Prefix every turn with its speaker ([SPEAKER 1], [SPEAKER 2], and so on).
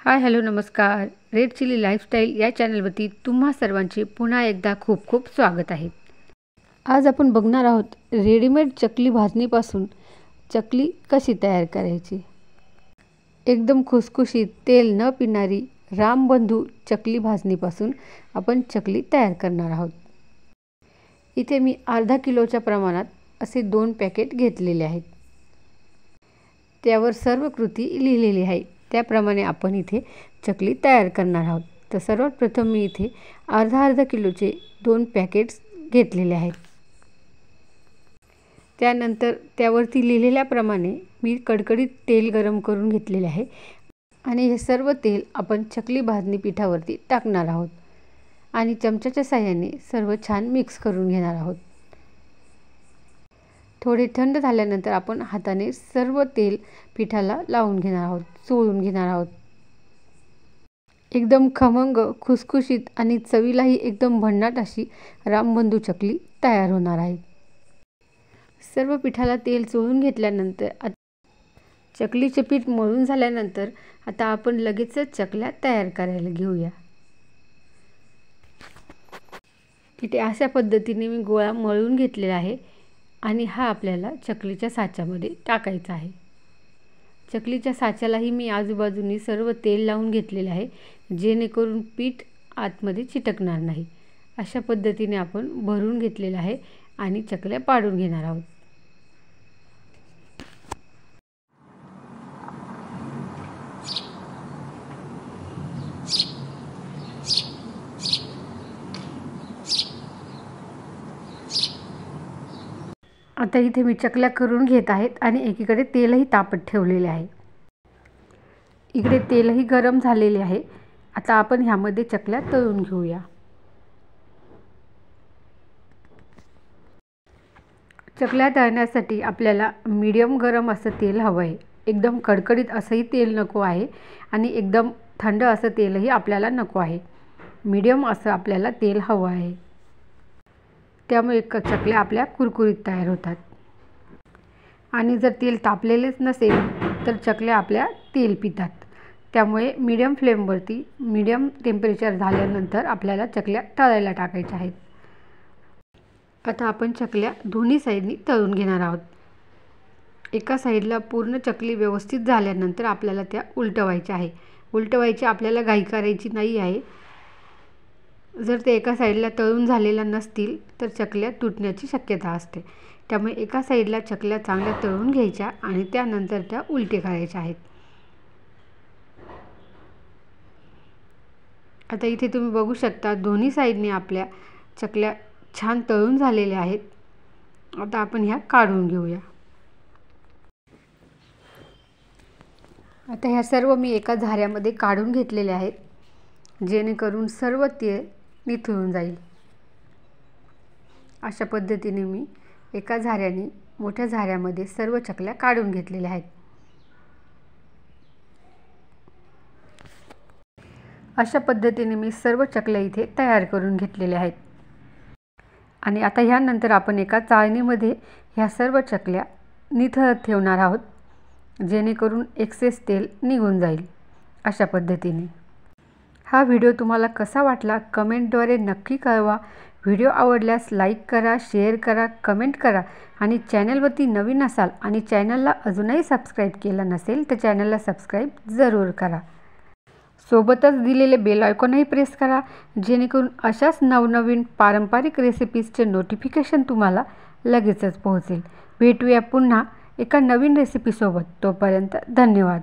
[SPEAKER 1] Hi hello नमस्कार. Red chilli lifestyle या चॅनलवरती तुम्हा सर्वांचे पुन्हा एकदा खूप खूप स्वागत आहे. आज आपण बघणार आहोत रेडीमेड चकली भाजणीपासून चकली कशी तयार करायची. एकदम खुसखुशीत तेल न पिणारी रामबंधू चकली भाजणीपासून आपण चकली तयार करणार आहोत. इथे मी अर्धा किलोच्या प्रमाणात असे 2 पॅकेट घेतलेले आहेत. त्यावर सर्व कृती लिहिलेली आहे. त्याप्रमाणे आपण इथे चकली तयार करणार आहोत. तर सर्वात प्रथम मी इथे अर्धा किलोचे 2 पॅकेट्स घेतलेले आहेत. त्यानंतर त्यावरती लिहिलेल्याप्रमाणे मी कडकडीत तेल गरम करून घेतलेले आहे आणि हे सर्व तेल आपण चकली भाजणी पिठावरती टाकणार आहोत आणि चमच्याच्या साहाय्याने सर्व छान मिक्स करून घेणार आहोत. थोडे थंड झाल्यानंतर आपण हाताने सर्व तेल पिठाला लावून घेणार आहोत, चोळून घेणार आहोत. एकदम खमंग, खुसखुशीत आणि चवीलाही एकदम भन्नाट अशी रामबंधू चकली तयार होणार आहे. सर्व पिठाला तेल चोळून घेतल्यानंतर चकलीचे पीठ मळून झाल्यानंतर आता आपण लगेचच चकल्या तयार करायला घेऊया. इथे अशा पद्धतीने मी गोळा मळून घेतलेला आहे आणि हा आपल्याला चकलीच्या साच्यामध्ये टाकायचा आहे. चकलीच्या साच्यालाही मी आजूबाजूनी सर्व तेल लावून घेतलेले आहे, जेणेकरून पीठ आतमध्ये चिटकणार नाही. अशा पद्धतीने आपण भरून घेतलेलं आहे आणि चकल्या पाडून घेणार आहोत. आता इथे मी चकल्या करून घेत आहेत आणि एकीकडे तेलही तापत ठेवलेले आहे. इकडे तेलही गरम झालेले आहे. आता आपण ह्यामध्ये चकल्या तळून घेऊया. चकल्या तळण्यासाठी आपल्याला मीडियम गरम असं तेल हवं आहे. एकदम कडकडीत असंही तेल नको आहे आणि एकदम थंड असं तेलही आपल्याला नको आहे. मीडियम असं आपल्याला तेल हवं आहे. त्यामुळे चकल्या आपल्या कुरकुरीत तयार होतात. आणि जर तेल तापलेलेच नसेल तर चकल्या आपल्या तेल पितात. त्यामुळे मीडियम फ्लेमवरती मीडियम टेम्परेचर झाल्यानंतर आपल्याला चकल्या तळायला टाकायच्या आहेत. आता आपण चकल्या दोन्ही साईडनी तळून घेणार आहोत. एका साईडला पूर्ण चकली व्यवस्थित झाल्यानंतर आपल्याला त्या उलटवायच्या आहे. उलटवायची आपल्याला घाई करायची नाही आहे. जर ते एका साईडला तळून झालेल्या नसतील तर चकल्या तुटण्याची शक्यता असते. त्यामुळे एका साईडला चकल्या चांगल्या तळून घ्यायच्या आणि त्यानंतर त्या उलटे करायच्या आहेत. आता इथे तुम्ही बघू शकता दोन्ही साईडने आपल्या चकल्या छान तळून झालेल्या आहेत. आता आपण ह्या काढून घेऊया. आता ह्या सर्व मी एका झाऱ्यामध्ये काढून घेतलेल्या आहेत, जेणेकरून सर्व तेल निथळून जाईल. अशा पद्धतीने मी एका झाऱ्याने मोठ्या झाऱ्यामध्ये सर्व चकल्या काढून घेतलेल्या आहेत. अशा पद्धतीने मी सर्व चकल्या इथे तयार करून घेतलेल्या आहेत. आणि आता ह्यानंतर आपण एका चाळणीमध्ये ह्या सर्व चकल्या निथळत ठेवणार आहोत, जेणेकरून एक्सेस तेल निघून जाईल. अशा पद्धतीने हा व्हिडिओ तुम्हाला कसा वाटला कमेंटद्वारे नक्की कळवा. व्हिडिओ आवडल्यास लाईक करा, शेअर करा, कमेंट करा आणि चॅनलवरती नवीन असाल आणि चॅनलला अजूनही सबस्क्राईब केलं नसेल तर चॅनलला सबस्क्राईब जरूर करा. सोबतच दिलेले बेल आयकॉनही प्रेस करा, जेणेकरून अशाच नवनवीन पारंपरिक रेसिपीजचे नोटिफिकेशन तुम्हाला लगेचच पोहोचेल. भेटूया पुन्हा एका नवीन रेसिपीसोबत. तोपर्यंत धन्यवाद.